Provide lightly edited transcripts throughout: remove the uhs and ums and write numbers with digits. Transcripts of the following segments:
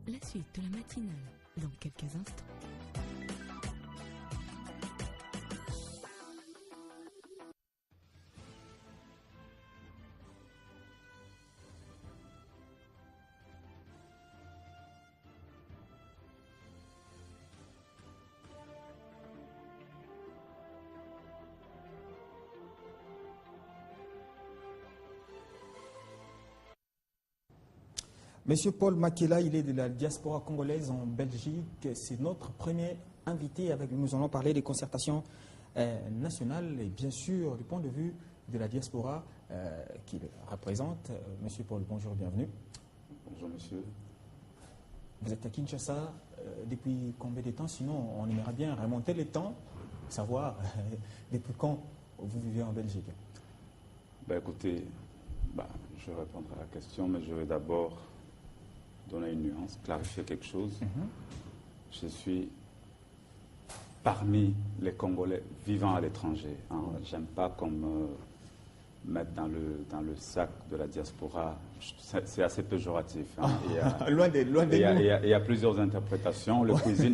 La suite de la matinale dans quelques instants. Monsieur Paul Makela, il est de la diaspora congolaise en Belgique. C'est notre premier invité avec nous. Nous allons parler des concertations nationales et bien sûr du point de vue de la diaspora qu'il représente. Monsieur Paul, bonjour, bienvenue. Bonjour monsieur. Vous êtes à Kinshasa depuis combien de temps? Sinon, on aimerait bien remonter le temps, savoir depuis quand vous vivez en Belgique. Écoutez, je vais répondre à la question, mais je vais d'abord donner une nuance, clarifier quelque chose. Je suis parmi les Congolais vivant à l'étranger. Hein. J'aime pas qu'on me mette dans le sac de la diaspora. C'est assez péjoratif. Hein. Loin de nous. Il y a plusieurs interprétations.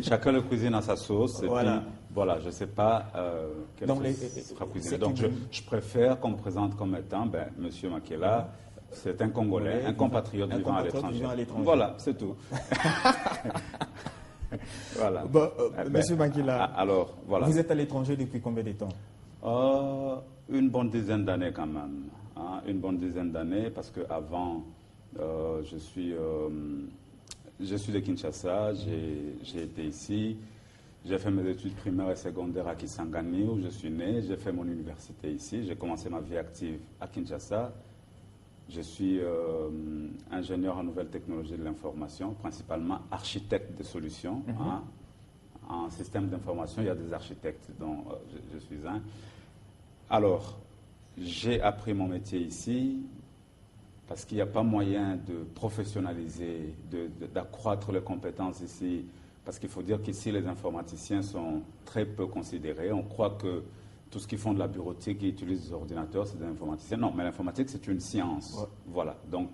Chacun le cuisine à sa sauce. Voilà. Et puis, voilà, je ne sais pas quelle sauce sera cuisinée. Donc, je préfère qu'on me présente comme étant, monsieur Makela, c'est un Congolais, un compatriote vivant à l'étranger. Voilà, c'est tout. Voilà. Monsieur Makela, alors, voilà. Vous êtes à l'étranger depuis combien de temps? Une bonne dizaine d'années quand même. Hein, une bonne dizaine d'années parce qu'avant, je suis de Kinshasa, j'ai été ici. J'ai fait mes études primaires et secondaires à Kisangani où je suis né. J'ai fait mon université ici. J'ai commencé ma vie active à Kinshasa. Je suis ingénieur en nouvelles technologies de l'information, principalement architecte de solutions. Hein. En système d'information, il y a des architectes dont je suis un. Alors, j'ai appris mon métier ici parce qu'il n'y a pas moyen de professionnaliser, d'accroître les compétences ici. Parce qu'il faut dire qu'ici, les informaticiens sont très peu considérés. On croit que tout ce qui font de la bureautique, qui utilisent des ordinateurs, c'est des informaticiens. Non, mais l'informatique, c'est une science. Ouais. Voilà. Donc,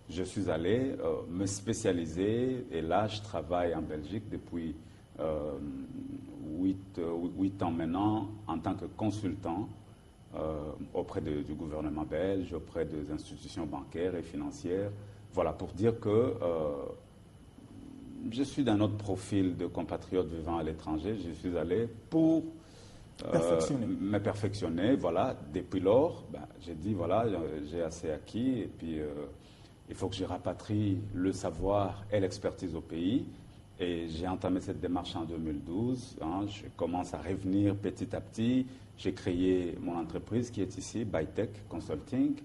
je suis allé me spécialiser et là, je travaille en Belgique depuis 8 ans maintenant en tant que consultant auprès du gouvernement belge, auprès des institutions bancaires et financières. Voilà, pour dire que je suis d'un autre profil de compatriote vivant à l'étranger. Je suis allé pour me perfectionner. Voilà. Depuis lors, j'ai dit, voilà, j'ai assez acquis et puis il faut que je rapatrie le savoir et l'expertise au pays. Et j'ai entamé cette démarche en 2012. Hein, je commence à revenir petit à petit. J'ai créé mon entreprise qui est ici, Bytech Consulting,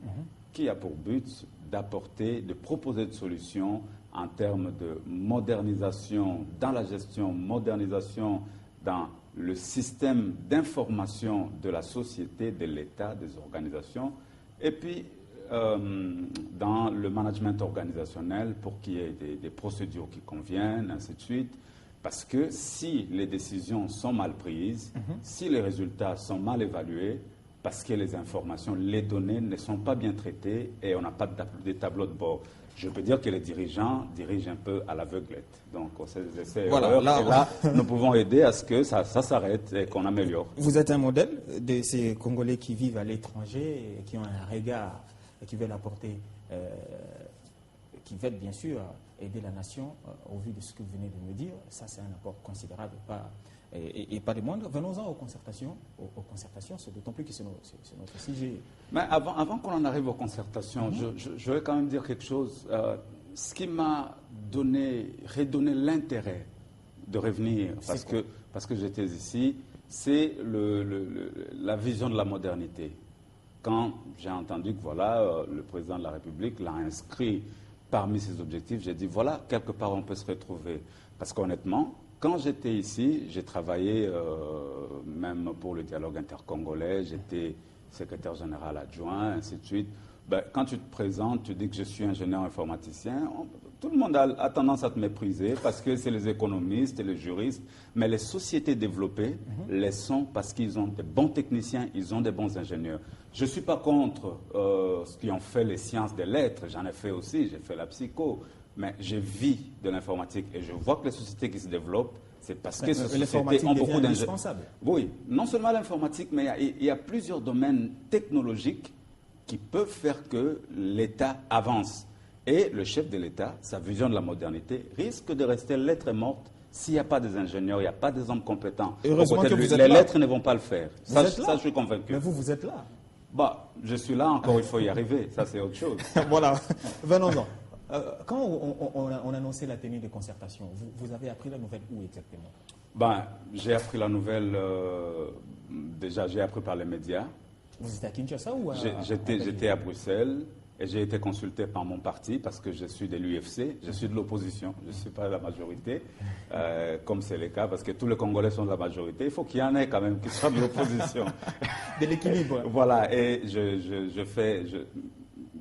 qui a pour but de proposer des solutions en termes de modernisation dans la gestion, modernisation dans le système d'information de la société, de l'État, des organisations, et puis dans le management organisationnel pour qu'il y ait des procédures qui conviennent, ainsi de suite. Parce que si les décisions sont mal prises, si les résultats sont mal évalués, parce que les informations, les données ne sont pas bien traitées et on n'a pas de tableau de bord. Je peux dire que les dirigeants dirigent un peu à l'aveuglette. Donc, voilà, là, nous pouvons aider à ce que ça s'arrête et qu'on améliore. Vous êtes un modèle de ces Congolais qui vivent à l'étranger et qui ont un regard et qui veulent apporter, qui veulent bien sûr aider la nation au vu de ce que vous venez de me dire. Ça, c'est un apport considérable et pas des moindres. Venons-en aux concertations. Aux concertations, c'est d'autant plus que c'est notre sujet. Mais avant qu'on en arrive aux concertations, je vais quand même dire quelque chose. Ce qui m'a redonné l'intérêt de revenir, parce que j'étais ici, c'est la vision de la modernité. Quand j'ai entendu que voilà, le président de la République l'a inscrit parmi ses objectifs, j'ai dit voilà, quelque part on peut se retrouver. Parce qu'honnêtement, quand j'étais ici, j'ai travaillé même pour le dialogue intercongolais, j'étais secrétaire général adjoint, ainsi de suite. Quand tu te présentes, tu dis que je suis ingénieur informaticien, tout le monde a tendance à te mépriser parce que c'est les économistes et les juristes, mais les sociétés développées les sont parce qu'ils ont des bons techniciens, ils ont des bons ingénieurs. Je ne suis pas contre ce qui ont fait les sciences des lettres, j'en ai fait aussi, j'ai fait la psycho, mais je vis de l'informatique et je vois que les sociétés qui se développent, c'est parce que ces sociétés l'informatique ont devient beaucoup d'ingénieurs. indispensable. Oui, non seulement l'informatique, mais il y a plusieurs domaines technologiques qui peuvent faire que l'État avance. Et le chef de l'État, sa vision de la modernité, risque de rester lettre morte s'il n'y a pas des ingénieurs, il n'y a pas des hommes compétents. Heureusement que vous êtes les là. lettres ne vont pas le faire. Ça, Êtes là. ça, je suis convaincu. Mais vous êtes là. Bah, je suis là encore, il faut y arriver. Ça, c'est autre chose. Voilà, venons-en. Quand on annonçait la tenue de concertation, vous avez appris la nouvelle où exactement? Ben, j'ai appris la nouvelle, déjà j'ai appris par les médias. Vous étiez à Kinshasa ou à... J'étais à Bruxelles et j'ai été consulté par mon parti parce que je suis de l'UFC, je suis de l'opposition, je ne suis pas de la majorité, comme c'est le cas, parce que tous les Congolais sont de la majorité. Il faut qu'il y en ait quand même qui soient de l'opposition. De l'équilibre. Voilà, et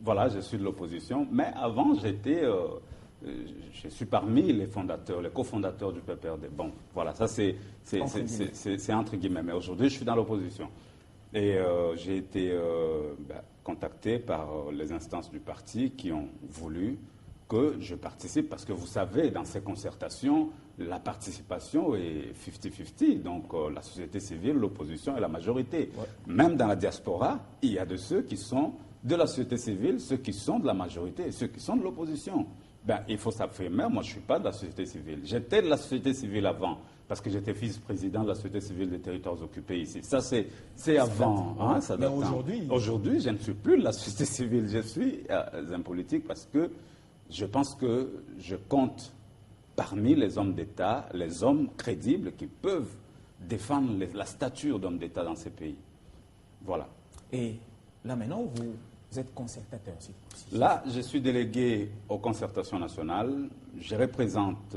voilà, je suis de l'opposition. Mais avant, je suis parmi les fondateurs, les cofondateurs du PPRD. Bon, voilà, ça c'est entre guillemets. Mais aujourd'hui, je suis dans l'opposition. Et j'ai été contacté par les instances du parti qui ont voulu que je participe, parce que vous savez, dans ces concertations, la participation est 50-50, donc la société civile, l'opposition et la majorité. Ouais. Même dans la diaspora, il y a de ceux qui sont de la société civile, ceux qui sont de la majorité et ceux qui sont de l'opposition. Ben, il faut s'affirmer, moi je ne suis pas de la société civile. J'étais de la société civile avant, parce que j'étais vice-président de la société civile des territoires occupés ici. Ça, c'est avant. Hein, ça date. Mais aujourd'hui, je ne suis plus de la société civile. Je suis un politique parce que je pense que je compte parmi les hommes d'État, les hommes crédibles qui peuvent défendre la stature d'homme d'État dans ces pays. Voilà. Et là maintenant, vous êtes concertateur aussi. Là, je suis délégué aux concertations nationales. Je représente,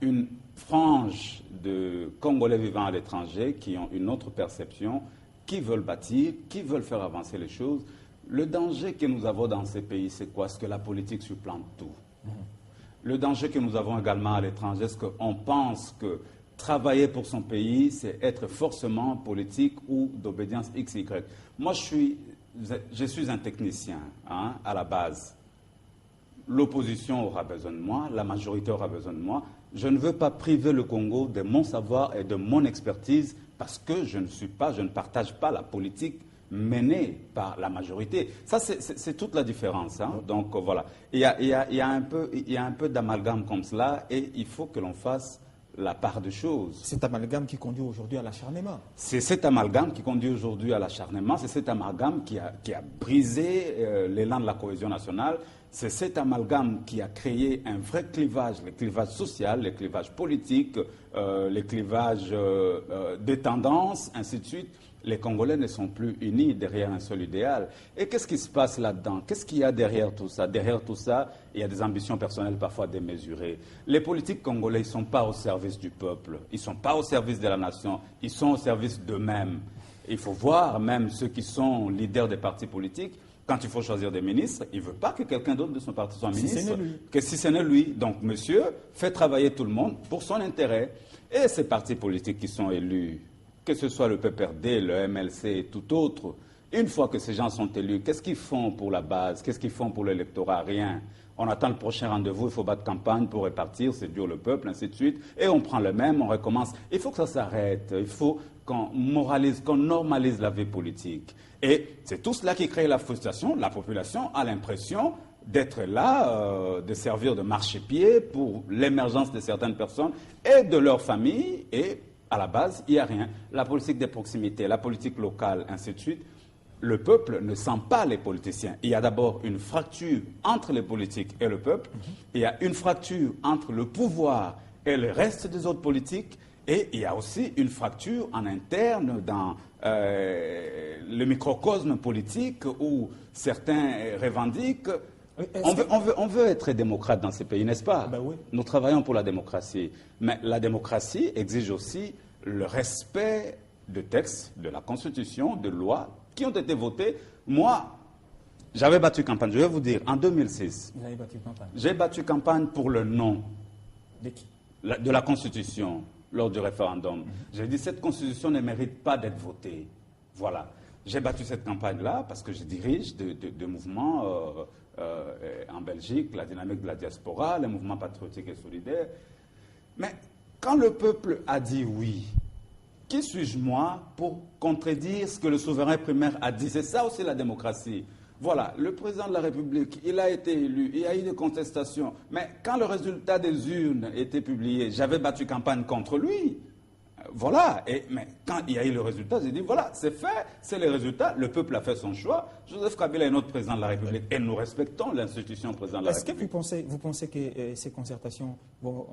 une frange de Congolais vivant à l'étranger qui ont une autre perception, qui veulent bâtir, qui veulent faire avancer les choses. Le danger que nous avons dans ces pays, c'est quoi? C'est que la politique supplante tout. Le danger que nous avons également à l'étranger, c'est qu'on pense que travailler pour son pays, c'est être forcément politique ou d'obédience X, Y. Moi, je suis un technicien à la base. L'opposition aura besoin de moi, la majorité aura besoin de moi. Je ne veux pas priver le Congo de mon savoir et de mon expertise parce que je ne partage pas la politique menée par la majorité. Ça, c'est toute la différence. Donc, voilà. Il y a un peu d'amalgame comme cela et il faut que l'on fasse la part des choses. Cet amalgame qui conduit aujourd'hui à l'acharnement. C'est cet amalgame qui conduit aujourd'hui à l'acharnement. C'est cet amalgame qui a brisé l'élan de la cohésion nationale. C'est cet amalgame qui a créé un vrai clivage, le clivage social, le clivage politique, le clivage des tendances, ainsi de suite. Les Congolais ne sont plus unis derrière un seul idéal. Et qu'est-ce qui se passe là-dedans? Qu'est-ce qu'il y a derrière tout ça? Derrière tout ça, il y a des ambitions personnelles parfois démesurées. Les politiques congolais ne sont pas au service du peuple, ils ne sont pas au service de la nation, ils sont au service d'eux-mêmes. Il faut voir même ceux qui sont leaders des partis politiques, quand il faut choisir des ministres, il ne veut pas que quelqu'un d'autre de son parti soit ministre. Si ce n'est lui. Donc, monsieur fait travailler tout le monde pour son intérêt. Et ces partis politiques qui sont élus, que ce soit le PPRD, le MLC et tout autre, une fois que ces gens sont élus, qu'est-ce qu'ils font pour la base? Qu'est-ce qu'ils font pour l'électorat? Rien. On attend le prochain rendez-vous, il faut battre campagne pour répartir, c'est dur le peuple, ainsi de suite. Et on prend le même, on recommence. Il faut que ça s'arrête. Il faut qu'on moralise, qu'on normalise la vie politique. Et c'est tout cela qui crée la frustration. La population a l'impression d'être là, de servir de marchepied pour l'émergence de certaines personnes et de leur famille. Et à la base, il n'y a rien. La politique des proximités, la politique locale, ainsi de suite. Le peuple ne sent pas les politiciens. Il y a d'abord une fracture entre les politiques et le peuple. Il y a une fracture entre le pouvoir et le reste des autres politiques. Et il y a aussi une fracture en interne dans le microcosme politique où certains revendiquent. On veut être démocrate dans ces pays, n'est-ce pas? Ben oui. Nous travaillons pour la démocratie. Mais la démocratie exige aussi le respect de textes, de la Constitution, de lois qui ont été votés. Moi, j'avais battu campagne. Je vais vous dire, en 2006, vous avez battu campagne. J'ai battu campagne pour le non de qui? De la Constitution lors du référendum. J'ai dit, cette Constitution ne mérite pas d'être votée. Voilà. J'ai battu cette campagne-là parce que je dirige des mouvements Belgique, la dynamique de la diaspora, les mouvements patriotiques et solidaires. Mais quand le peuple a dit oui, qui suis-je moi pour contredire ce que le souverain primaire a dit? C'est ça aussi la démocratie. Voilà, le président de la République, il a été élu, il y a eu des contestations. Mais quand le résultat des urnes était publié, j'avais battu campagne contre lui. Voilà, mais quand il y a eu le résultat, j'ai dit voilà, c'est fait, c'est les résultats, le peuple a fait son choix. Joseph Kabila est notre président de la République et nous respectons l'institution président de la République. Est-ce que vous pensez que ces concertations vont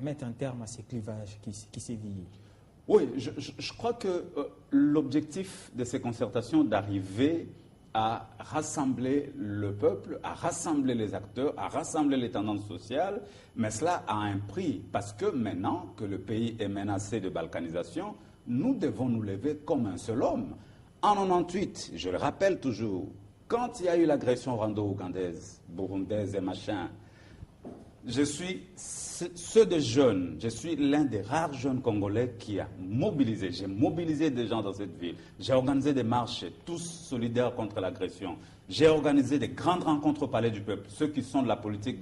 mettre un terme à ces clivages qui sévillent? Oui, je crois que l'objectif de ces concertations, d'arriver à rassembler le peuple, à rassembler les acteurs, à rassembler les tendances sociales, mais cela a un prix, parce que maintenant que le pays est menacé de balkanisation, nous devons nous lever comme un seul homme. En 98, je le rappelle toujours, quand il y a eu l'agression rwando-ougandaise, burundaise et machin, je suis ceux des jeunes, je suis l'un des rares jeunes Congolais qui a mobilisé. J'ai mobilisé des gens dans cette ville. J'ai organisé des marches, tous solidaires contre l'agression. J'ai organisé des grandes rencontres au Palais du Peuple. Ceux qui sont de la politique,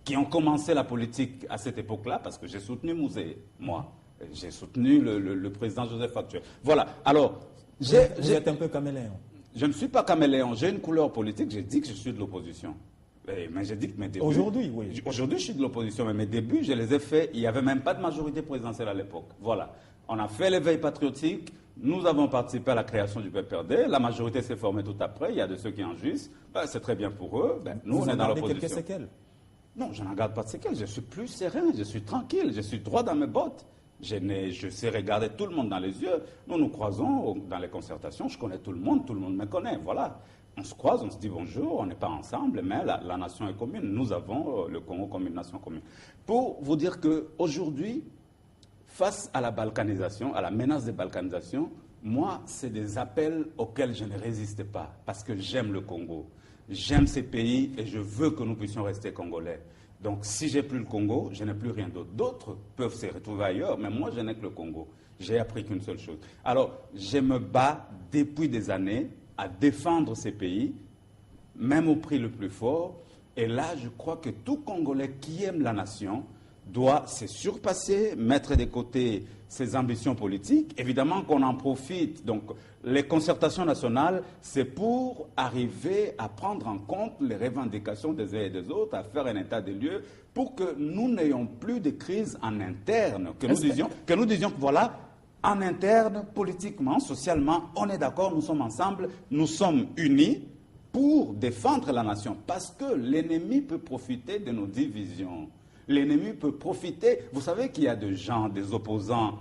qui ont commencé la politique à cette époque-là, parce que j'ai soutenu Mouzé, moi. J'ai soutenu le président Joseph actuel. Voilà. Alors, vous êtes un peu caméléon. Je ne suis pas caméléon. J'ai une couleur politique. J'ai dit que je suis de l'opposition. Mais j'ai dit que mes débuts... Aujourd'hui, oui. Aujourd'hui, je suis de l'opposition, mais mes débuts, je les ai faits. Il n'y avait même pas de majorité présidentielle à l'époque. Voilà. On a fait l'éveil patriotique. Nous avons participé à la création du PPRD. La majorité s'est formée tout après. Il y a de ceux qui en jouissent. C'est très bien pour eux. Nous, on est dans l'opposition. Quelques séquelles? Non, je n'en garde pas de séquelles. Je suis plus serein. Je suis tranquille. Je suis droit dans mes bottes. Je sais regarder tout le monde dans les yeux. Nous nous croisons dans les concertations. Je connais tout le monde me connaît. Voilà. On se croise, on se dit bonjour, on n'est pas ensemble, mais la nation est commune. Nous avons le Congo comme une nation commune. Pour vous dire qu'aujourd'hui, face à la balkanisation, à la menace de balkanisation, moi, c'est des appels auxquels je ne résiste pas, parce que j'aime le Congo. J'aime ces pays et je veux que nous puissions rester congolais. Donc, si j'ai plus le Congo, je n'ai plus rien d'autre. D'autres peuvent se retrouver ailleurs, mais moi, je n'ai que le Congo. J'ai appris qu'une seule chose. Alors, je me bats depuis des années à défendre ces pays, même au prix le plus fort. Et là, je crois que tout Congolais qui aime la nation doit se surpasser, mettre de côté ses ambitions politiques. Évidemment qu'on en profite. Donc, les concertations nationales, c'est pour arriver à prendre en compte les revendications des uns et des autres, à faire un état des lieux, pour que nous n'ayons plus de crise en interne, que nous disions que voilà, en interne, politiquement, socialement, on est d'accord, nous sommes ensemble, nous sommes unis pour défendre la nation. Parce que l'ennemi peut profiter de nos divisions. L'ennemi peut profiter. Vous savez qu'il y a des gens, des opposants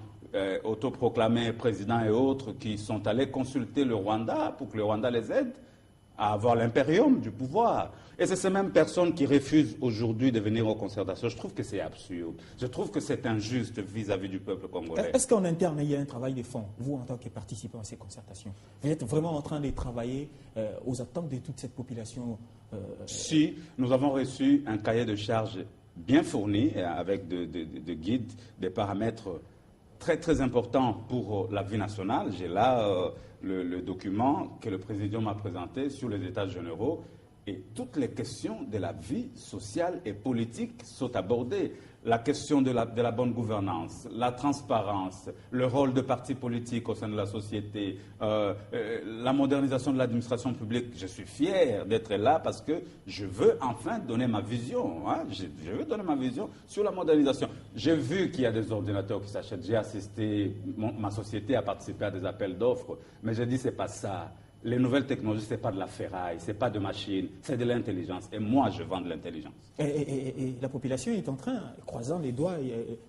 autoproclamés présidents et autres, qui sont allés consulter le Rwanda pour que le Rwanda les aide à avoir l'impérium du pouvoir. Et c'est ces mêmes personnes qui refusent aujourd'hui de venir aux concertations. Je trouve que c'est absurde. Je trouve que c'est injuste vis-à-vis du peuple congolais. Est-ce qu'en interne, il y a un travail de fond, vous, en tant que participant à ces concertations? Vous êtes vraiment en train de travailler aux attentes de toute cette population Si, nous avons reçu un cahier de charges bien fourni, avec de guides, des paramètres très très importants pour la vie nationale. J'ai là le document que le président m'a présenté sur les états généraux. Et toutes les questions de la vie sociale et politique sont abordées. La question de la bonne gouvernance, la transparence, le rôle de partis politiques au sein de la société, la modernisation de l'administration publique. Je suis fier d'être là parce que je veux enfin donner ma vision. Hein. Je veux donner ma vision sur la modernisation. J'ai vu qu'il y a des ordinateurs qui s'achètent. J'ai assisté, ma société a participé à des appels d'offres. Mais j'ai dit, c'est pas ça. Les nouvelles technologies, ce n'est pas de la ferraille, ce n'est pas de machine, c'est de l'intelligence. Et moi, je vends de l'intelligence. Et la population est en train, croisant les doigts,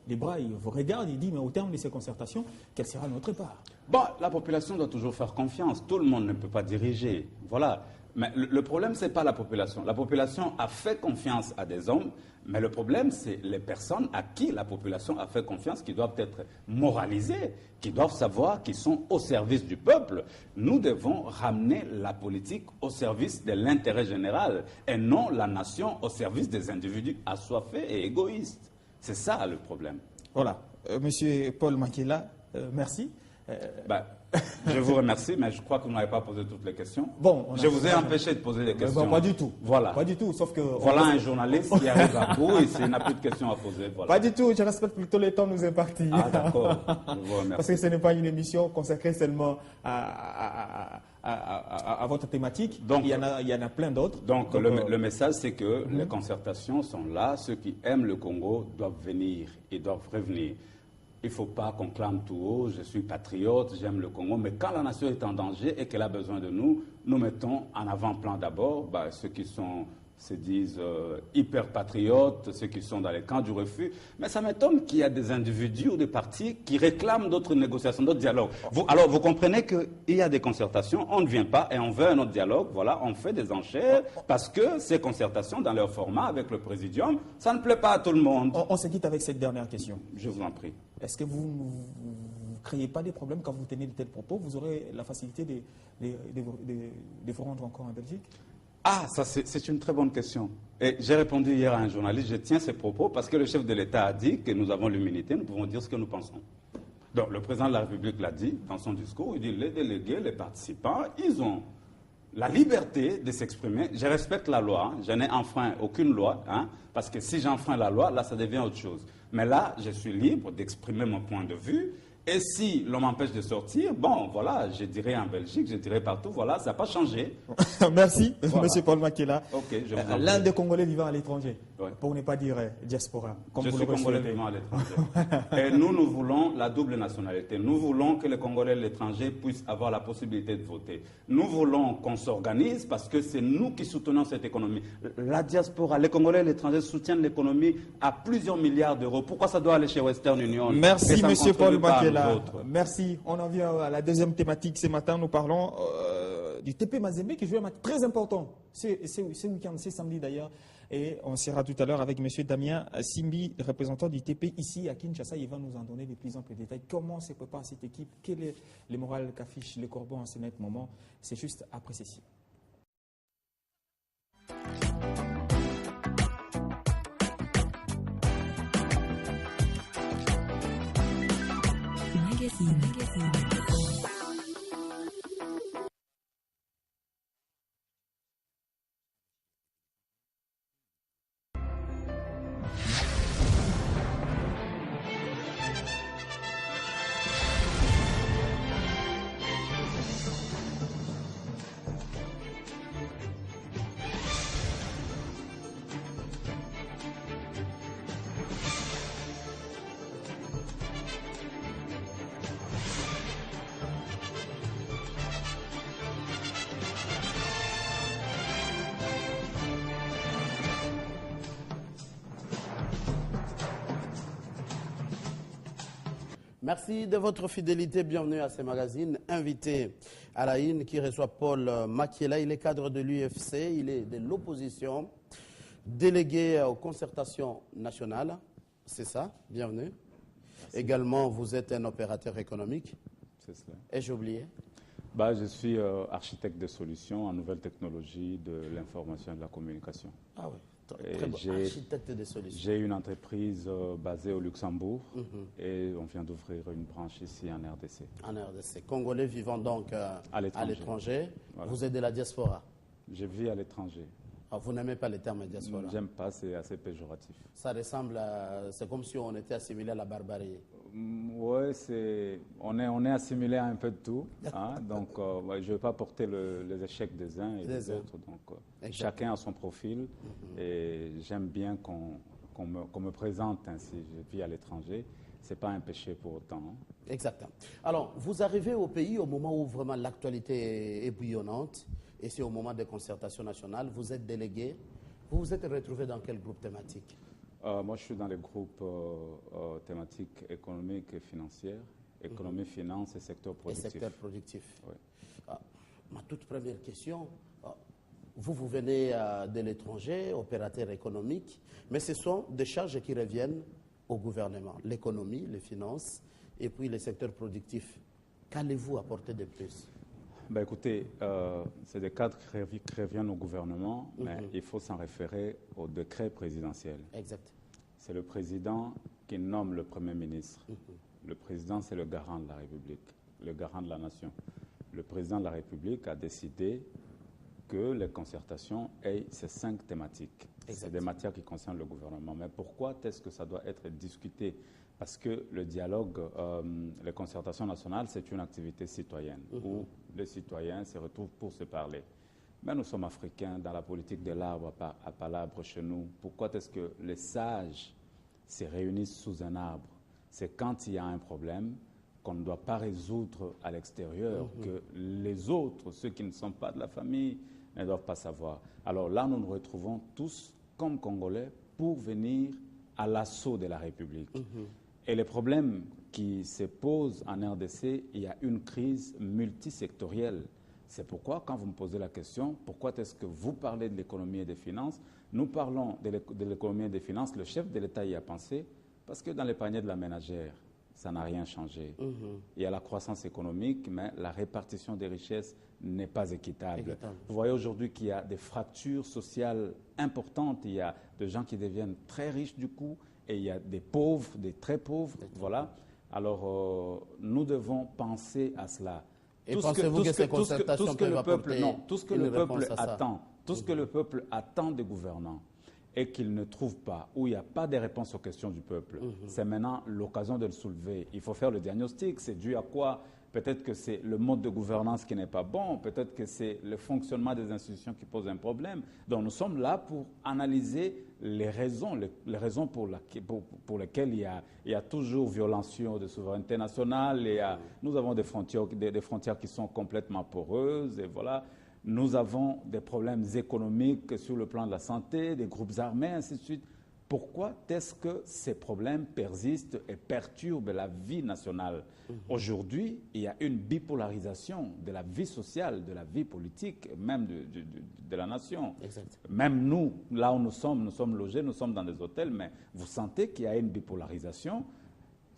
les bras, il vous regarde, il dit, mais au terme de ces concertations, quelle sera notre part? Bon, la population doit toujours faire confiance. Tout le monde ne peut pas diriger. Voilà. Mais le problème, ce n'est pas la population. La population a fait confiance à des hommes, mais le problème, c'est les personnes à qui la population a fait confiance, qui doivent être moralisées, qui doivent savoir qu'ils sont au service du peuple. Nous devons ramener la politique au service de l'intérêt général et non la nation au service des individus assoiffés et égoïstes. C'est ça le problème. Voilà. Monsieur Paul Makela, merci. Ben, je vous remercie, mais je crois que vous n'avez pas posé toutes les questions. Bon, je vous ai empêché de poser des questions. Pas du tout. Voilà. Pas du tout, sauf que... Voilà un journaliste qui arrive à bout et s'il n'a plus de questions à poser. Voilà. Pas du tout, je respecte plutôt le temps nous est parti. Ah d'accord, je vous remercie. Parce que ce n'est pas une émission consacrée seulement à votre thématique. Donc, il y en a plein d'autres. Donc le message, c'est que les concertations sont là. Ceux qui aiment le Congo doivent venir et doivent revenir. Il ne faut pas qu'on clame tout haut, je suis patriote, j'aime le Congo, mais quand la nation est en danger et qu'elle a besoin de nous, nous mettons en avant-plan d'abord ceux qui se disent hyper patriotes, ceux qui sont dans les camps du refus. Mais ça m'étonne qu'il y a des individus ou des partis qui réclament d'autres négociations, d'autres dialogues. Alors vous comprenez qu'il y a des concertations, on ne vient pas et on veut un autre dialogue, voilà, on fait des enchères parce que ces concertations dans leur format avec le présidium, ça ne plaît pas à tout le monde. On se quitte avec cette dernière question. Je vous en prie. Est-ce que vous ne créez pas des problèmes quand vous tenez de tels propos? Vous aurez la facilité de vous rendre encore en Belgique? Ah, ça c'est une très bonne question. Et j'ai répondu hier à un journaliste, je tiens ces propos parce que le chef de l'État a dit que nous avons l'immunité, nous pouvons dire ce que nous pensons. Donc le président de la République l'a dit dans son discours, il dit les délégués, les participants, ils ont la liberté de s'exprimer. Je respecte la loi, je n'ai enfreint aucune loi, parce que si j'enfreins la loi, là ça devient autre chose. Mais là, je suis libre d'exprimer mon point de vue. Et si l'on m'empêche de sortir, bon, voilà, je dirais en Belgique, je dirais partout, voilà, ça n'a pas changé. Merci, voilà. Monsieur Paul Makela. Okay, l'un des Congolais vivant à l'étranger, ouais. Pour ne pas dire diaspora. Comme je vous suis le Congolais vivant à l'étranger. Et nous voulons la double nationalité. Nous voulons que les Congolais de l'étranger puissent avoir la possibilité de voter. Nous voulons qu'on s'organise parce que c'est nous qui soutenons cette économie. La diaspora, les Congolais de l'étranger soutiennent l'économie à plusieurs milliards d'euros. Pourquoi ça doit aller chez Western Union? Merci, Monsieur Paul Makela. Merci. On en vient à la deuxième thématique. Ce matin, nous parlons du TP Mazembe qui joue un match très important. C'est week-end, c'est samedi d'ailleurs. Et on sera tout à l'heure avec M. Damien Simbi, représentant du TP ici à Kinshasa. Il va nous en donner de plus amples détails. Comment se prépare cette équipe? Quel est le moral qu'affiche les Corbons en ce moment? C'est juste après ceci. Magazine. Merci de votre fidélité. Bienvenue à ce magazine. Invité à la une qui reçoit Paul Makela. Il est cadre de l'UFC, il est de l'opposition, délégué aux concertations nationales. C'est ça, bienvenue. Merci. Également, vous êtes un opérateur économique. C'est cela. Ai-je oublié? Je suis architecte de solutions en nouvelles technologies de l'information et de la communication. Ah oui. Très bon. Architecte de solutions. J'ai une entreprise basée au Luxembourg et on vient d'ouvrir une branche ici en RDC. En RDC. Congolais vivant donc à l'étranger. Voilà. Vous êtes de la diaspora? Je vis à l'étranger. Ah, vous n'aimez pas le terme diaspora? J'aime pas, c'est assez péjoratif. Ça ressemble à... C'est comme si on était assimilé à la barbarie. Oui, on est assimilé à un peu de tout. Donc, je ne vais pas porter les échecs des uns et des autres. Donc, chacun a son profil. Et j'aime bien qu'on me présente ainsi. Je vis à l'étranger. Ce n'est pas un péché pour autant. Exactement. Alors, vous arrivez au pays au moment où vraiment l'actualité est bouillonnante. Et c'est au moment des concertations nationales. Vous êtes délégué. Vous vous êtes retrouvé dans quel groupe thématique? Moi, je suis dans les groupes thématiques économiques et financières. Économie, finance et secteur productif. Et secteur productif. Oui. Ma toute première question, vous venez de l'étranger, opérateur économique, mais ce sont des charges qui reviennent au gouvernement. L'économie, les finances et puis les secteurs productifs. Qu'allez-vous apporter de plus? Écoutez, c'est des cadres qui reviennent au gouvernement, mais il faut s'en référer au décret présidentiel. Exact. C'est le président qui nomme le Premier ministre. Le président, c'est le garant de la République. le garant de la nation. Le président de la République a décidé que les concertations aient ces 5 thématiques. C'est des matières qui concernent le gouvernement. Mais pourquoi est-ce que ça doit être discuté? Parce que le dialogue, les concertations nationales, c'est une activité citoyenne où les citoyens se retrouvent pour se parler. Mais nous sommes africains, dans la politique de l'arbre à palabre chez nous. Pourquoi est-ce que les sages se réunissent sous un arbre? C'est quand il y a un problème qu'on ne doit pas résoudre à l'extérieur, que les autres, ceux qui ne sont pas de la famille, ne doivent pas savoir. Alors là, nous nous retrouvons tous comme Congolais pour venir à l'assaut de la République. Et les problèmes qui se posent en RDC, il y a une crise multisectorielle. C'est pourquoi, quand vous me posez la question, pourquoi est-ce que vous parlez de l'économie et des finances? Nous parlons de l'économie et des finances, le chef de l'État y a pensé, parce que dans les paniers de la ménagère, ça n'a rien changé. Il y a la croissance économique, mais la répartition des richesses n'est pas équitable. Vous voyez aujourd'hui qu'il y a des fractures sociales importantes. Il y a des gens qui deviennent très riches du coup, et il y a des pauvres, des très pauvres. Voilà. Alors, nous devons penser à cela. Et pensez-vous que ces concertations peuvent apporter tout ce que le peuple attend, tout ce que le peuple attend des gouvernants et qu'il ne trouve pas, où il n'y a pas de réponse aux questions du peuple, c'est maintenant l'occasion de le soulever. Il faut faire le diagnostic. C'est dû à quoi? Peut-être que c'est le mode de gouvernance qui n'est pas bon, peut-être que c'est le fonctionnement des institutions qui pose un problème. Donc nous sommes là pour analyser les raisons pour lesquelles il y a toujours violation de souveraineté nationale. Nous avons des frontières qui sont complètement poreuses, et voilà. Nous avons des problèmes économiques sur le plan de la santé, des groupes armés, ainsi de suite. Pourquoi est-ce que ces problèmes persistent et perturbent la vie nationale? Aujourd'hui, il y a une bipolarisation de la vie sociale, de la vie politique, même de la nation. Même nous, là où nous sommes logés, nous sommes dans des hôtels, mais vous sentez qu'il y a une bipolarisation.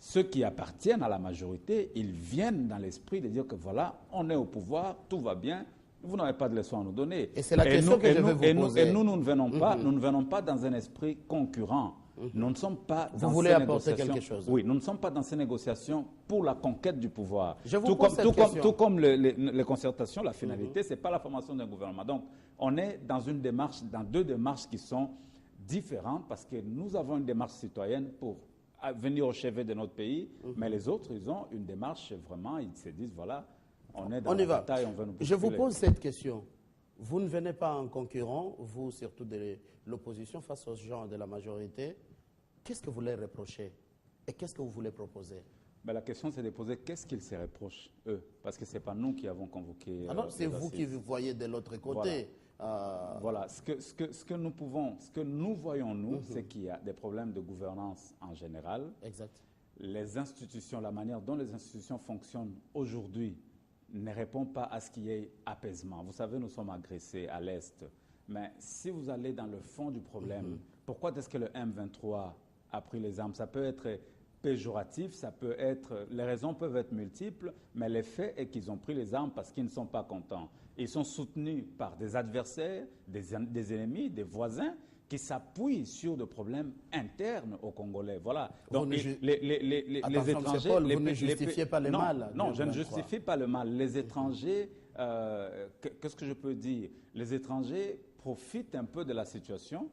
Ceux qui appartiennent à la majorité, ils viennent dans l'esprit de dire que voilà, on est au pouvoir, tout va bien. Vous n'avez pas de leçons à nous donner. Et c'est la question que je veux vous poser. Et nous ne venons pas dans un esprit concurrent. Nous ne sommes pas dans vous voulez apporter quelque chose? Oui, nous ne sommes pas dans ces négociations pour la conquête du pouvoir. Tout comme les concertations, la finalité, ce n'est pas la formation d'un gouvernement. Donc, on est dans deux démarches qui sont différentes, parce que nous avons une démarche citoyenne pour venir au chevet de notre pays, mais les autres, ils ont une démarche vraiment, ils se disent, voilà, on est dans la bataille, on veut nous bousculer. Je vous pose cette question. Vous ne venez pas en concurrent, vous, surtout de l'opposition, face aux gens de la majorité. Qu'est-ce que vous leur reprochez et qu'est-ce que vous voulez proposer? Ben, la question, c'est de poser qu'est-ce qu'ils se reprochent, eux, parce que ce n'est pas nous qui avons convoqué. C'est vous qui voyez de l'autre côté. Voilà. Ce que nous voyons, nous, c'est qu'il y a des problèmes de gouvernance en général. Exact. Les institutions, la manière dont les institutions fonctionnent aujourd'hui ne répond pas à ce qui est apaisement. Vous savez, nous sommes agressés à l'Est. Mais si vous allez dans le fond du problème, pourquoi est-ce que le M23 a pris les armes? Ça peut être péjoratif, les raisons peuvent être multiples, mais le fait est qu'ils ont pris les armes parce qu'ils ne sont pas contents. Ils sont soutenus par des adversaires, des ennemis, des voisins, qui s'appuient sur des problèmes internes aux Congolais. Voilà. Donc, les étrangers... Paul, vous ne justifiez pas le mal. Non, je ne justifie pas le mal. Les étrangers, qu'est-ce que je peux dire? Les étrangers profitent un peu de la situation.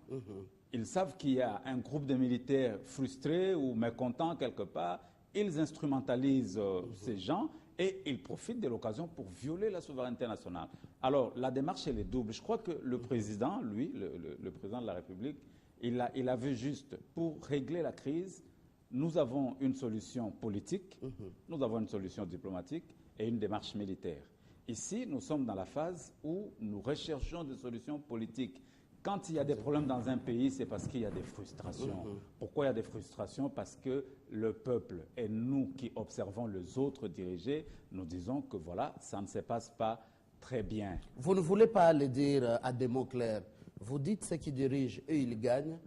Ils savent qu'il y a un groupe de militaires frustrés ou mécontents quelque part. Ils instrumentalisent ces gens et ils profitent de l'occasion pour violer la souveraineté nationale. Alors, la démarche, elle est double. Je crois que le président, lui, le président de la République, il a vu juste. Pour régler la crise, nous avons une solution politique, nous avons une solution diplomatique et une démarche militaire. Ici, nous sommes dans la phase où nous recherchons des solutions politiques. Quand il y a des problèmes dans un pays, c'est parce qu'il y a des frustrations. Pourquoi il y a des frustrations? Parce que le peuple et nous qui observons les autres dirigés, nous disons que voilà, ça ne se passe pas très bien. Vous ne voulez pas le dire à des mots clairs. Vous dites ceux qui dirigent, eux, ils gagnent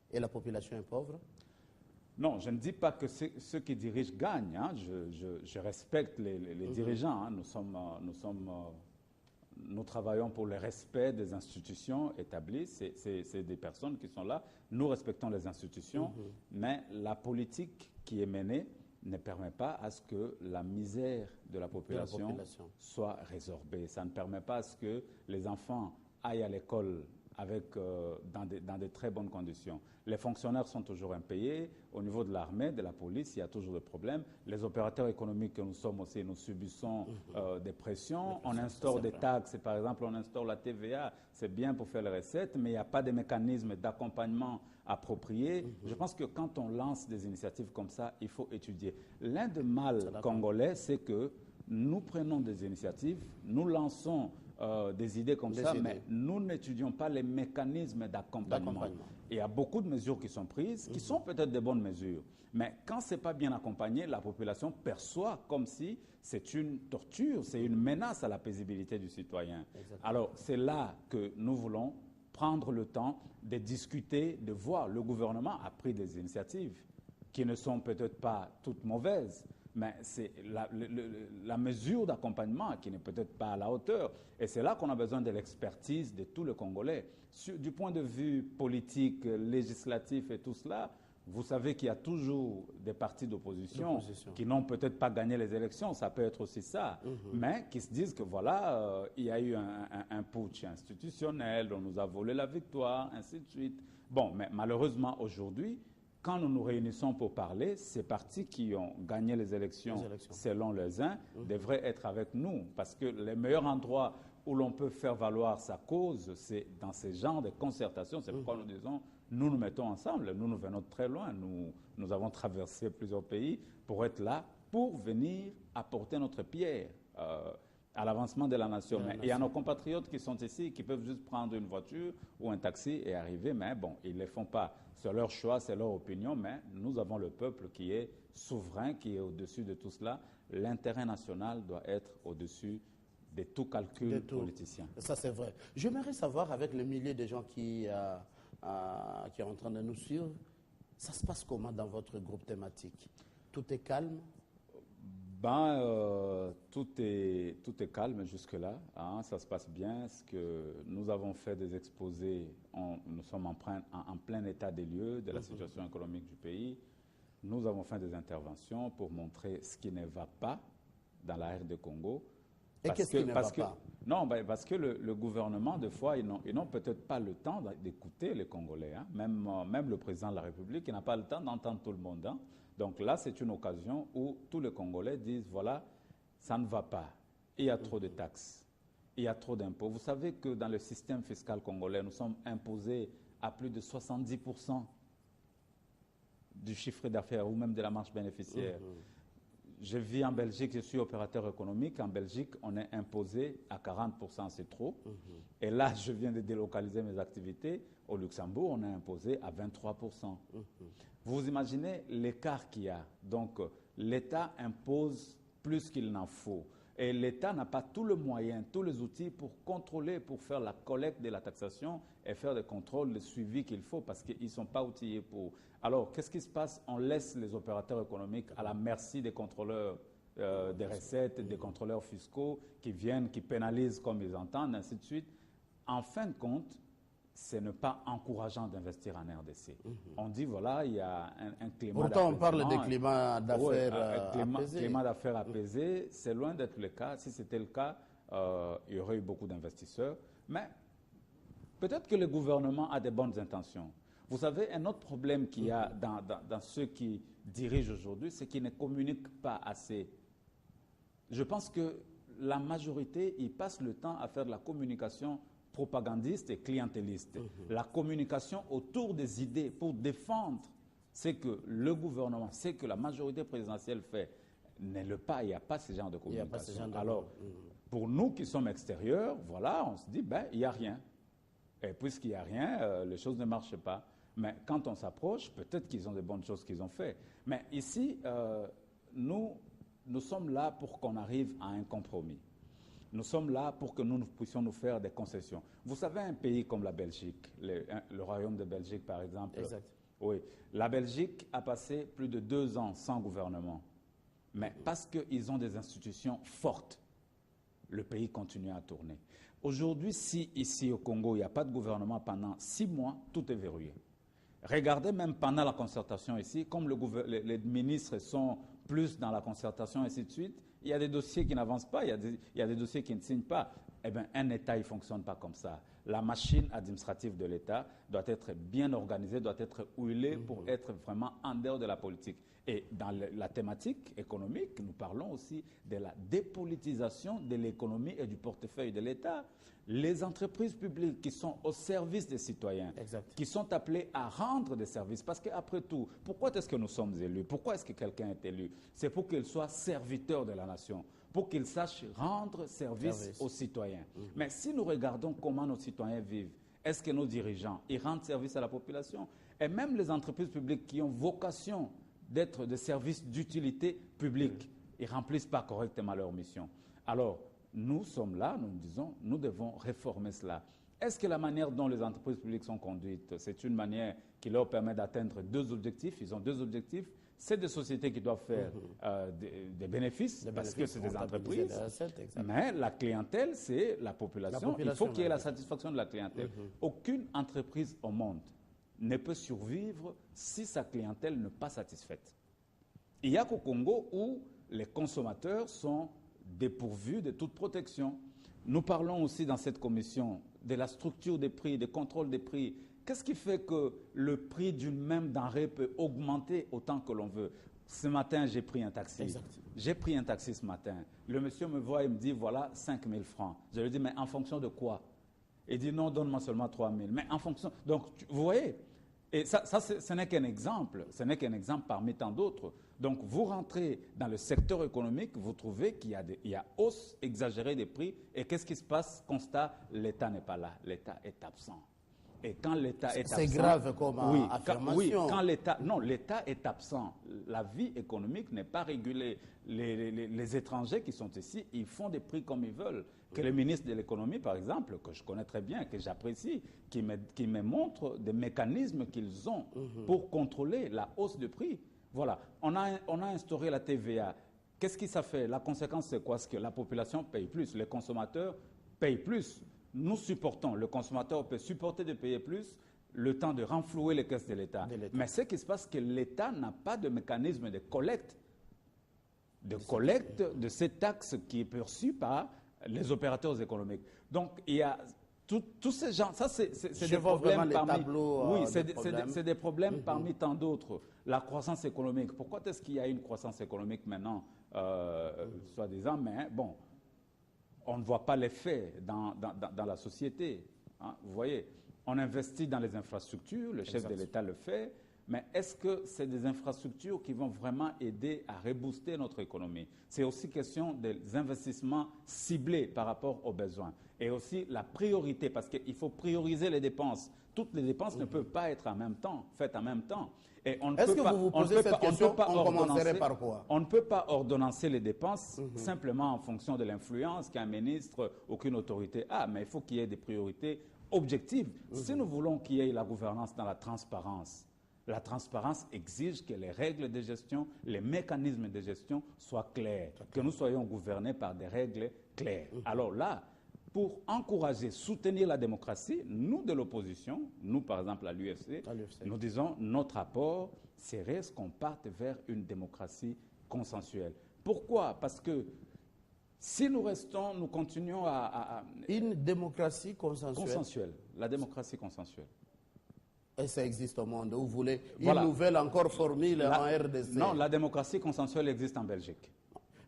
et la population est pauvre? Non, je ne dis pas que ceux qui dirigent gagnent. Hein. Je respecte les dirigeants. Hein. Nous travaillons pour le respect des institutions établies. C'est des personnes qui sont là. Nous respectons les institutions, mais la politique qui est menée ne permet pas à ce que la misère de la population soit résorbée. Ça ne permet pas à ce que les enfants aillent à l'école avec, dans de très bonnes conditions. Les fonctionnaires sont toujours impayés. Au niveau de l'armée, de la police, il y a toujours des problèmes. Les opérateurs économiques que nous sommes aussi, nous subissons des pressions. On instaure des taxes. Par exemple, on instaure la TVA. C'est bien pour faire les recettes, mais il n'y a pas de mécanisme d'accompagnement approprié. Je pense que quand on lance des initiatives comme ça, il faut étudier. L'un des mal congolais, c'est que nous prenons des initiatives, nous lançons des idées comme ça, mais nous n'étudions pas les mécanismes d'accompagnement. Il y a beaucoup de mesures qui sont prises, qui sont peut-être des bonnes mesures, mais quand ce n'est pas bien accompagné, la population perçoit comme si c'est une torture, c'est une menace à la paisibilité du citoyen. Exactement. Alors c'est là que nous voulons prendre le temps de discuter, de voir. Le gouvernement a pris des initiatives qui ne sont peut-être pas toutes mauvaises, mais c'est la mesure d'accompagnement qui n'est peut-être pas à la hauteur. Et c'est là qu'on a besoin de l'expertise de tous les Congolais. Du point de vue politique, législatif et tout cela, vous savez qu'il y a toujours des partis d'opposition qui n'ont peut-être pas gagné les élections, ça peut être aussi ça, mais qui se disent que voilà, il y a eu un putsch institutionnel, on nous a volé la victoire, ainsi de suite. Bon, mais malheureusement aujourd'hui, quand nous nous réunissons pour parler, ces partis qui ont gagné les élections selon les uns devraient être avec nous. Parce que les meilleurs endroits où l'on peut faire valoir sa cause, c'est dans ces genres de concertations. C'est pourquoi nous disons, nous nous mettons ensemble. Nous venons de très loin. Nous avons traversé plusieurs pays pour être là, pour venir apporter notre pierre à l'avancement de la nation. Mais il y a nos compatriotes qui sont ici, qui peuvent juste prendre une voiture ou un taxi et arriver, mais bon, ils ne les font pas. C'est leur choix, c'est leur opinion, mais nous avons le peuple qui est souverain, qui est au-dessus de tout cela. L'intérêt national doit être au-dessus de tout calcul politicien. Ça, c'est vrai. J'aimerais savoir, avec les milliers de gens qui sont en train de nous suivre, ça se passe comment dans votre groupe thématique? Tout est calme? Tout est calme jusque-là, hein, ça se passe bien. Parce que nous avons fait des exposés, nous sommes en plein état des lieux de la situation économique du pays. Nous avons fait des interventions pour montrer ce qui ne va pas dans la RD Congo. Et qu'est-ce qui ne va pas? Non, parce que le gouvernement, des fois, ils n'ont peut-être pas le temps d'écouter les Congolais. Hein. Même le président de la République, il n'a pas le temps d'entendre tout le monde. Hein. Donc là, c'est une occasion où tous les Congolais disent, voilà, ça ne va pas. Il y a trop de taxes, il y a trop d'impôts. Vous savez que dans le système fiscal congolais, nous sommes imposés à plus de 70% du chiffre d'affaires ou même de la marge bénéficiaire. Je vis en Belgique, je suis opérateur économique. En Belgique, on est imposé à 40%, c'est trop. Et là, je viens de délocaliser mes activités. Au Luxembourg, on est imposé à 23%. Vous imaginez l'écart qu'il y a. Donc, l'État impose plus qu'il n'en faut. Et l'État n'a pas tous les moyens, tous les outils pour contrôler, pour faire la collecte de la taxation et faire des contrôles, le suivi qu'il faut, parce qu'ils ne sont pas outillés pour. Alors, qu'est-ce qui se passe? On laisse les opérateurs économiques à la merci des contrôleurs des recettes, des contrôleurs fiscaux qui viennent, qui pénalisent comme ils entendent, ainsi de suite. En fin de compte, ce n'est pas encourageant d'investir en RDC. On dit, voilà, il y a un climat d'apaisement. Pourtant, on parle de climat d'affaires apaisé. Climat d'affaires apaisé, c'est loin d'être le cas. Si c'était le cas, il y aurait eu beaucoup d'investisseurs. Mais peut-être que le gouvernement a des bonnes intentions. Vous savez, un autre problème qu'il y a dans ceux qui dirigent aujourd'hui, c'est qu'ils ne communiquent pas assez. Je pense que la majorité, ils passent le temps à faire de la communication propagandiste et clientéliste. La communication autour des idées pour défendre ce que le gouvernement, ce que la majorité présidentielle fait, n'est le pas. Il n'y a pas ce genre de communication. Alors, pour nous qui sommes extérieurs, voilà, on se dit, ben, il n'y a rien. Et puisqu'il n'y a rien, les choses ne marchent pas. Mais quand on s'approche, peut-être qu'ils ont des bonnes choses qu'ils ont fait. Mais ici, nous sommes là pour qu'on arrive à un compromis. Nous sommes là pour que nous puissions nous faire des concessions. Vous savez, un pays comme la Belgique, le royaume de Belgique par exemple, exact. Oui, la Belgique a passé plus de 2 ans sans gouvernement. Mais parce qu'ils ont des institutions fortes, le pays continue à tourner. Aujourd'hui, si ici au Congo, il n'y a pas de gouvernement pendant 6 mois, tout est verrouillé. Regardez même pendant la concertation ici, comme les ministres sont plus dans la concertation, ainsi de suite. Il y a des dossiers qui n'avancent pas, il y a des dossiers qui ne signent pas. Eh bien, un État, il ne fonctionne pas comme ça. La machine administrative de l'État doit être bien organisée, doit être huilée pour être vraiment en dehors de la politique. Et dans la thématique économique, nous parlons aussi de la dépolitisation de l'économie et du portefeuille de l'État. Les entreprises publiques qui sont au service des citoyens, qui sont appelées à rendre des services. Parce qu'après tout, pourquoi est-ce que nous sommes élus? Pourquoi est-ce que quelqu'un est élu? C'est pour qu'il soit serviteur de la nation, pour qu'il sache rendre service aux citoyens. Mais si nous regardons comment nos citoyens vivent, est-ce que nos dirigeants ils rendent service à la population? Et même les entreprises publiques qui ont vocation d'être des services d'utilité publique, ils ne remplissent pas correctement leur mission. Alors, nous sommes là, nous disons, nous devons réformer cela. Est-ce que la manière dont les entreprises publiques sont conduites, c'est une manière qui leur permet d'atteindre deux objectifs? Ils ont deux objectifs. C'est des sociétés qui doivent faire des bénéfices, parce que c'est des entreprises. Mais la clientèle, c'est la population. Il faut qu'il y ait la satisfaction de la clientèle. Aucune entreprise au monde ne peut survivre si sa clientèle n'est pas satisfaite. Il n'y a qu'au Congo où les consommateurs sont dépourvus de toute protection. Nous parlons aussi dans cette commission de la structure des prix, des contrôles des prix. Qu'est-ce qui fait que le prix d'une même denrée peut augmenter autant que l'on veut? Ce matin, j'ai pris un taxi. J'ai pris un taxi ce matin. Le monsieur me voit et me dit, voilà, 5 000 francs. Je lui dis, mais en fonction de quoi? Il dit, non, donne-moi seulement 3 000. Mais en fonction... Donc, vous voyez, et ça ce n'est qu'un exemple. Ce n'est qu'un exemple parmi tant d'autres. Donc, vous rentrez dans le secteur économique, vous trouvez qu'il y a hausse exagérée des prix. Et qu'est-ce qui se passe? Constat, l'État n'est pas là. L'État est absent. Et quand l'État est absent... C'est grave comme affirmation. Quand l'État... Non, l'État est absent. La vie économique n'est pas régulée. Les étrangers qui sont ici, ils font des prix comme ils veulent. Que le ministre de l'économie, par exemple, que je connais très bien, que j'apprécie, qui me montre des mécanismes qu'ils ont pour contrôler la hausse de prix. Voilà. On a instauré la TVA. Qu'est-ce qui ça fait? La conséquence, c'est quoi? C'est que la population paye plus. Les consommateurs payent plus. Nous supportons, le consommateur peut supporter de payer plus le temps de renflouer les caisses de l'État. Mais ce qui se passe, c'est que l'État n'a pas de mécanisme de collecte de cette taxe qui est perçue par les opérateurs économiques. Donc, il y a tous ces gens, ça c'est des problèmes parmi... c'est des problèmes parmi tant d'autres. La croissance économique. Pourquoi est-ce qu'il y a une croissance économique maintenant, soi-disant, mais bon... On ne voit pas l'effet dans la société. Hein, vous voyez, on investit dans les infrastructures, le chef de l'État le fait, mais est-ce que c'est des infrastructures qui vont vraiment aider à rebooster notre économie? C'est aussi question des investissements ciblés par rapport aux besoins. Et aussi la priorité, parce qu'il faut prioriser les dépenses. Toutes les dépenses ne peuvent pas être faites en même temps. Est-ce que vous vous posez cette question? On commencerait par quoi? On ne peut pas ordonnancer les dépenses simplement en fonction de l'influence qu'un ministre ou qu'une autorité a, mais il faut qu'il y ait des priorités objectives. Si nous voulons qu'il y ait la gouvernance dans la transparence exige que les règles de gestion, les mécanismes de gestion soient clairs, que nous soyons gouvernés par des règles claires. Alors là, pour encourager, soutenir la démocratie, nous de l'opposition, nous par exemple à l'UFC, nous disons notre apport serait ce qu'on parte vers une démocratie consensuelle. Pourquoi? Parce que si nous continuons à... Une démocratie consensuelle. La démocratie consensuelle. Et ça existe au monde. Vous voulez une nouvelle encore formule en RDC? Non, la démocratie consensuelle existe en Belgique.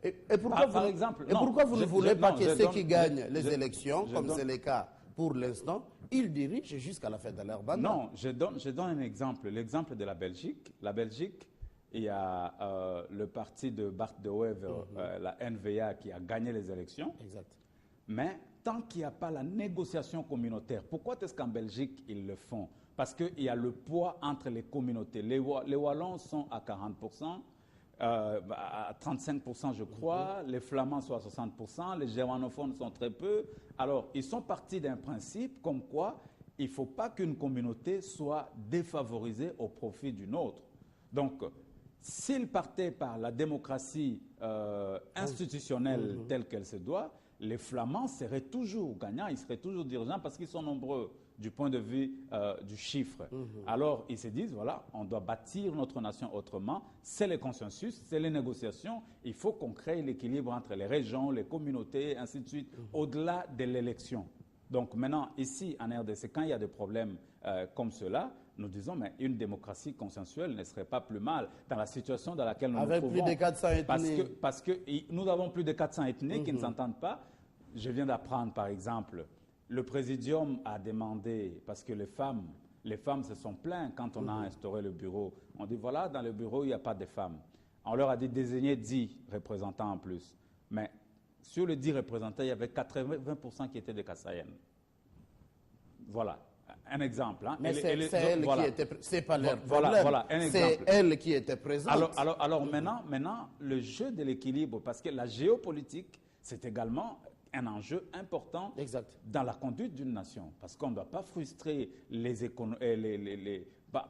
Et pourquoi vous ne voulez pas que ceux qui gagnent les élections, comme c'est le cas pour l'instant, ils dirigent jusqu'à la fin de leur mandat? Non, je donne un exemple. L'exemple de la Belgique. La Belgique, il y a le parti de Bart de Wever, la NVA, qui a gagné les élections. Exact. Mais tant qu'il n'y a pas la négociation communautaire, pourquoi est-ce qu'en Belgique, ils le font? Parce qu'il y a le poids entre les communautés. Les Wallons sont à 40%. À 35%, je crois, les Flamands sont à 60%, les germanophones sont très peu. Alors, ils sont partis d'un principe comme quoi il ne faut pas qu'une communauté soit défavorisée au profit d'une autre. Donc, s'ils partaient par la démocratie institutionnelle telle qu'elle se doit, les Flamands seraient toujours gagnants, ils seraient toujours dirigeants parce qu'ils sont nombreux. du point de vue du chiffre. Alors, ils se disent, voilà, on doit bâtir notre nation autrement. C'est le consensus, c'est les négociations. Il faut qu'on crée l'équilibre entre les régions, les communautés, ainsi de suite, au-delà de l'élection. Donc maintenant, ici, en RDC, quand il y a des problèmes comme cela, nous disons, mais une démocratie consensuelle ne serait pas plus mal dans la situation dans laquelle nous nous trouvons. Avec plus de 400 ethnies. Parce que nous avons plus de 400 ethnies qui ne s'entendent pas. Je viens d'apprendre, par exemple, le Présidium a demandé, parce que les femmes se sont plaintes quand on a instauré le bureau. On dit, voilà, dans le bureau, il n'y a pas de femmes. On leur a dit désigner 10 représentants en plus. Mais sur les 10 représentants, il y avait 80% qui étaient des Kassayennes. Voilà, un exemple. Hein. Mais c'est elle qui était... C'est pas leur problème. Voilà, un exemple. C'est elle qui était présente. Alors maintenant, le jeu de l'équilibre, parce que la géopolitique, c'est également un enjeu important dans la conduite d'une nation. Parce qu'on ne doit pas frustrer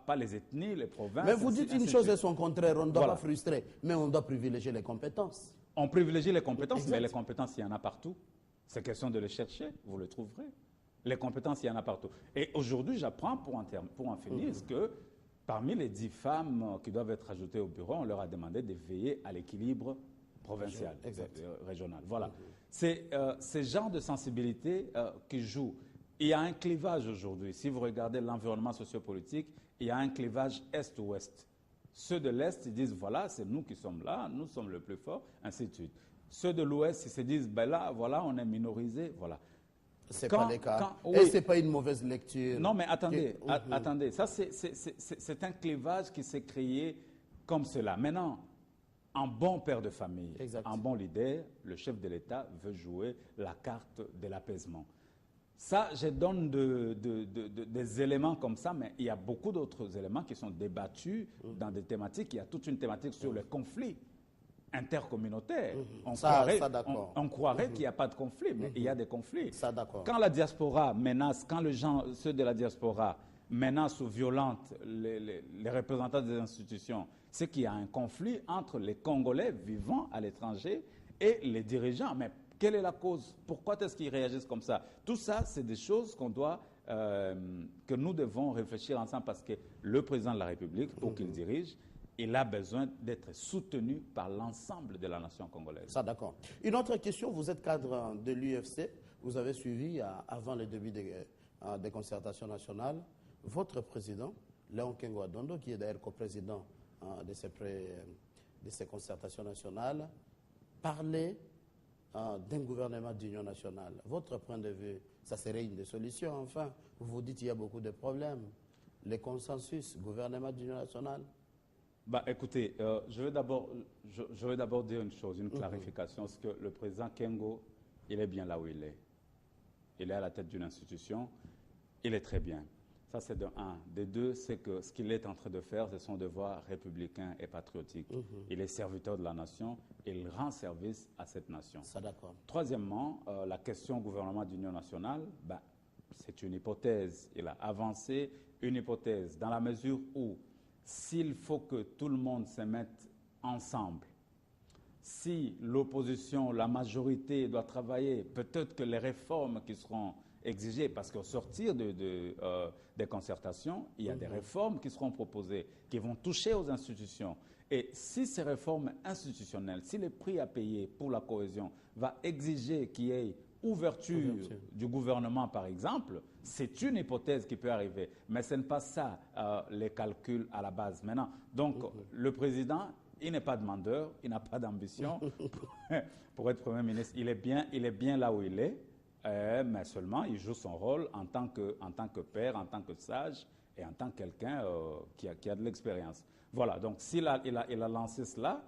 pas les ethnies, les provinces. Mais vous dites une chose et son contraire, on ne doit pas frustrer, mais on doit privilégier les compétences. On privilégie les compétences, mais les compétences, il y en a partout. C'est question de les chercher, vous le trouverez. Les compétences, il y en a partout. Et aujourd'hui, j'apprends pour en finir, que parmi les 10 femmes qui doivent être ajoutées au bureau, on leur a demandé de veiller à l'équilibre provincial, régional. Voilà. C'est ce genre de sensibilité qui joue. Il y a un clivage aujourd'hui. Si vous regardez l'environnement sociopolitique, il y a un clivage est-ouest. Ceux de l'Est, ils disent, voilà, c'est nous qui sommes là, nous sommes le plus forts, ainsi de suite. Ceux de l'Ouest, ils se disent, ben là, voilà, on est minorisés, voilà. Ce n'est pas le cas. Et ce n'est pas une mauvaise lecture. Non, mais attendez, attendez. Ça, c'est un clivage qui s'est créé comme cela. Maintenant, un bon père de famille, un bon leader, le chef de l'État veut jouer la carte de l'apaisement. Ça, je donne des éléments comme ça, mais il y a beaucoup d'autres éléments qui sont débattus dans des thématiques. Il y a toute une thématique sur les conflits intercommunautaires. On croirait qu'il n'y a pas de conflit, mais il y a des conflits. Quand la diaspora menace, quand ceux de la diaspora menacent ou violentent les représentants des institutions, c'est qu'il y a un conflit entre les Congolais vivant à l'étranger et les dirigeants. Mais quelle est la cause? Pourquoi est-ce qu'ils réagissent comme ça? Tout ça, c'est des choses que nous devons réfléchir ensemble, parce que le président de la République, pour qu'il dirige, il a besoin d'être soutenu par l'ensemble de la nation congolaise. Ça, d'accord. Une autre question, vous êtes cadre de l'UFC, vous avez suivi, avant le début des concertations nationales, votre président, Léon Kengo Adondo, qui est d'ailleurs coprésident de ces concertations nationales, parlait d'un gouvernement d'union nationale. Votre point de vue, ça serait une des solutions, enfin. Vous vous dites qu'il y a beaucoup de problèmes. Les consensus, gouvernement d'union nationale. Bah, écoutez, je vais d'abord dire une chose, une clarification. C'est que le président Kengo, il est bien là où il est. Il est à la tête d'une institution. Il est très bien. Ça, c'est de un. De deux, c'est que ce qu'il est en train de faire, c'est son devoir républicain et patriotique. Il est serviteur de la nation et il rend service à cette nation. Ça, d'accord. Troisièmement, la question gouvernement d'union nationale, ben, c'est une hypothèse. Il a avancé une hypothèse dans la mesure où s'il faut que tout le monde se mette ensemble, si l'opposition, la majorité doit travailler, peut-être que les réformes qui seront exigées, parce qu'au sortir des concertations, il y a des réformes qui seront proposées, qui vont toucher aux institutions. Et si ces réformes institutionnelles, si le prix à payer pour la cohésion va exiger qu'il y ait ouverture du gouvernement, par exemple, c'est une hypothèse qui peut arriver. Mais ce n'est pas ça les calculs à la base. Maintenant, donc, le président, il n'est pas demandeur, il n'a pas d'ambition pour être Premier ministre. Il est bien là où il est, mais seulement il joue son rôle en tant que père, en tant que sage et en tant que quelqu'un qui a de l'expérience. Voilà, donc s'il a lancé cela,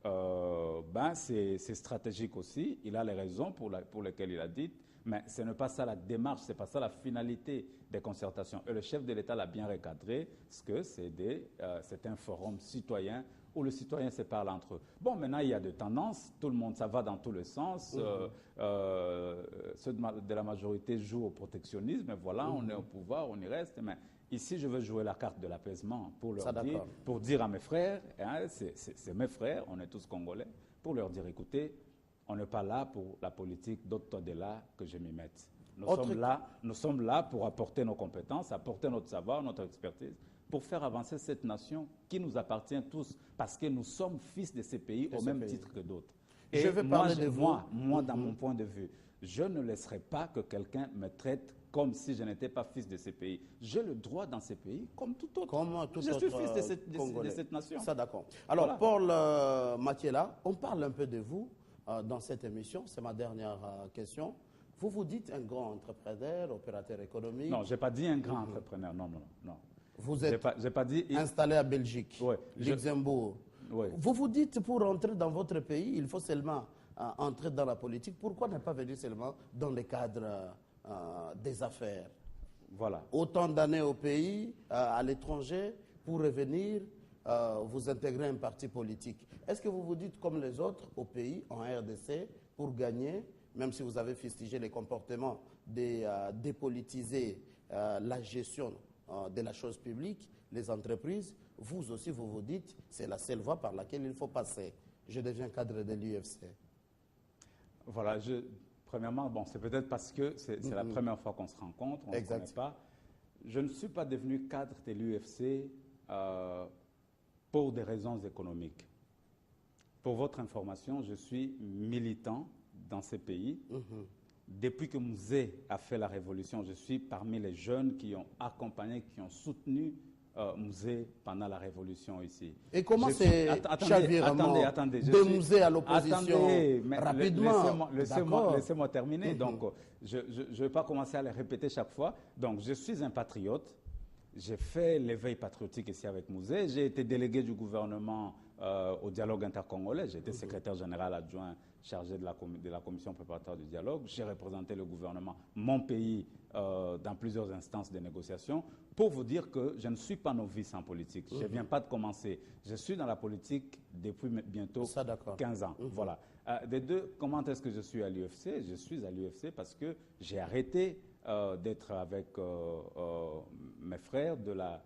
ben c'est stratégique aussi. Il a les raisons pour lesquelles il a dit, mais ce n'est pas ça la démarche, ce n'est pas ça la finalité des concertations. Et le chef de l'État l'a bien recadré, parce que c'est un forum citoyen où les citoyens se parlent entre eux. Bon, maintenant, il y a des tendances, tout le monde, ça va dans tous les sens. Ceux de la majorité jouent au protectionnisme, voilà, on est au pouvoir, on y reste, mais ici, je veux jouer la carte de l'apaisement pour dire à mes frères, hein, c'est mes frères, on est tous Congolais, pour leur dire, écoutez, on n'est pas là pour la politique d'autre de là que je m'y mette. Nous sommes là pour apporter nos compétences, apporter notre savoir, notre expertise, pour faire avancer cette nation qui nous appartient tous, parce que nous sommes fils de ces pays au même titre que d'autres. Et je vais parler de vous. Moi, dans mon point de vue, je ne laisserai pas que quelqu'un me traite comme si je n'étais pas fils de ces pays. J'ai le droit dans ces pays, comme tout autre. Je suis fils de cette nation. Ça, d'accord. Alors, voilà. Paul Makiela, on parle un peu de vous dans cette émission. C'est ma dernière question. Vous vous dites un grand entrepreneur, opérateur économique. Non, je n'ai pas dit un grand entrepreneur. Non. Vous êtes pas dit... installé à Belgique, Luxembourg. Oui. Vous vous dites, pour entrer dans votre pays, il faut seulement entrer dans la politique. Pourquoi ne pas venir seulement dans le cadre des affaires? Voilà. Autant d'années au pays, à l'étranger, pour revenir, vous intégrer un parti politique. Est-ce que vous vous dites, comme les autres, au pays, en RDC, pour gagner, même si vous avez fustigé les comportements, dépolitiser la gestion de la chose publique, les entreprises, vous aussi, vous vous dites, c'est la seule voie par laquelle il faut passer. Je deviens cadre de l'UFC. Voilà, premièrement, bon, c'est peut-être parce que c'est la première fois qu'on se rencontre, on ne se connaît pas. Je ne suis pas devenu cadre de l'UFC pour des raisons économiques. Pour votre information, je suis militant dans ces pays. Depuis que Mouzé a fait la révolution, je suis parmi les jeunes qui ont accompagné, qui ont soutenu Mouzé pendant la révolution ici. Et comment c'est chavirement de Mouzé à l'opposition rapidement? Laissez-moi terminer. Donc, je ne vais pas commencer à le répéter chaque fois. Donc, je suis un patriote. J'ai fait l'éveil patriotique ici avec Mouzé. J'ai été délégué du gouvernement au dialogue intercongolais. J'étais secrétaire général adjoint chargé de la commission préparatoire du dialogue. J'ai représenté le gouvernement, mon pays, dans plusieurs instances de négociation, pour vous dire que je ne suis pas novice en politique. Je ne viens pas de commencer. Je suis dans la politique depuis bientôt 15 ans. Voilà. Des deux, comment est-ce que je suis à l'UFC? Je suis à l'UFC parce que j'ai arrêté d'être avec mes frères de la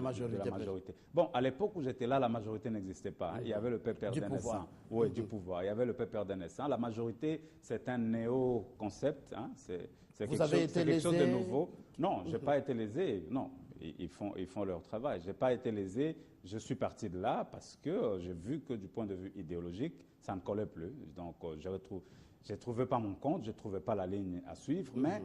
majorité. Bon, à l'époque où j'étais là, la majorité n'existait pas. Il y avait le PPR naissant. Oui, du pouvoir. Il y avait le PPR naissant. La majorité, c'est un néo-concept. Hein. C'est quelque chose de nouveau. Non, je n'ai pas été lésé. Non, ils font leur travail. Je n'ai pas été lésé. Je suis parti de là parce que j'ai vu que du point de vue idéologique, ça ne collait plus. Donc, je ne trouvais pas mon compte, je ne trouvais pas la ligne à suivre. Mais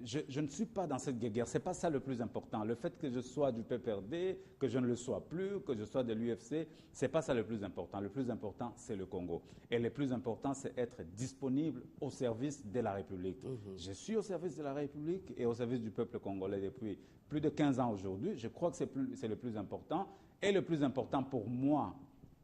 je ne suis pas dans cette guerre. Ce n'est pas ça le plus important. Le fait que je sois du PPRD, que je ne le sois plus, que je sois de l'UFC, ce n'est pas ça le plus important. Le plus important, c'est le Congo. Et le plus important, c'est être disponible au service de la République. Je suis au service de la République et au service du peuple congolais depuis plus de 15 ans aujourd'hui. Je crois que c'est le plus important. Et le plus important pour moi,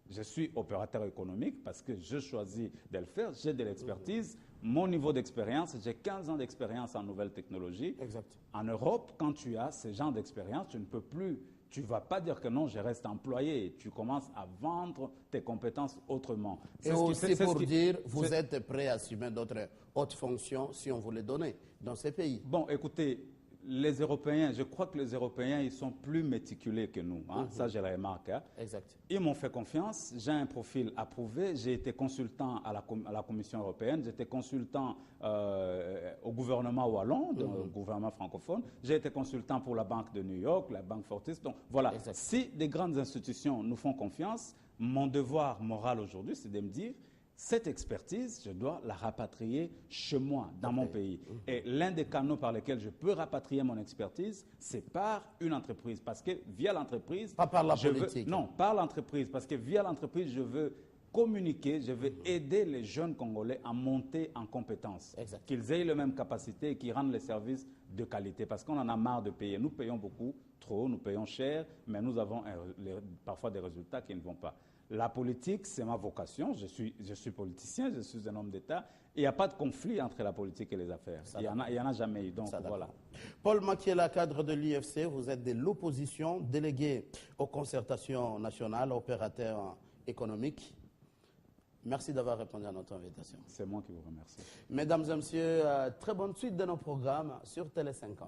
je suis opérateur économique parce que je choisis de le faire. J'ai de l'expertise. Mon niveau d'expérience, j'ai 15 ans d'expérience en nouvelles technologies. Exact. En Europe, quand tu as ce genre d'expérience, tu ne peux plus, tu ne vas pas dire que non, je reste employé. Tu commences à vendre tes compétences autrement. Et aussi pour dire, vous êtes prêt à assumer d'autres hautes fonctions si on vous les donnait dans ces pays. Bon, écoutez, les Européens, je crois que les Européens, ils sont plus méticuleux que nous. Hein. Ça, je le remarque. Hein. Exact. Ils m'ont fait confiance. J'ai un profil approuvé. J'ai été consultant à la Commission européenne. J'étais consultant au gouvernement wallon, au gouvernement francophone. J'ai été consultant pour la Banque de New York, la Banque Fortis. Donc, voilà. Exact. Si des grandes institutions nous font confiance, mon devoir moral aujourd'hui, c'est de me dire, cette expertise, je dois la rapatrier chez moi, dans mon pays. Et l'un des canaux par lesquels je peux rapatrier mon expertise, c'est par une entreprise. Parce que via l'entreprise... Pas par la politique. Non, par l'entreprise. Parce que via l'entreprise, je veux communiquer, je veux aider les jeunes Congolais à monter en compétences. Qu'ils aient les mêmes capacités et qu'ils rendent les services de qualité. Parce qu'on en a marre de payer. Nous payons beaucoup, trop, nous payons cher, mais nous avons parfois des résultats qui ne vont pas. La politique, c'est ma vocation. Je suis politicien, je suis un homme d'État. Il n'y a pas de conflit entre la politique et les affaires. Il n'y en a jamais eu. Donc, voilà. Paul Makiela, cadre de l'UFC, vous êtes de l'opposition, délégué aux concertations nationales, opérateur économique. Merci d'avoir répondu à notre invitation. C'est moi qui vous remercie. Mesdames et messieurs, très bonne suite de nos programmes sur Télé 50.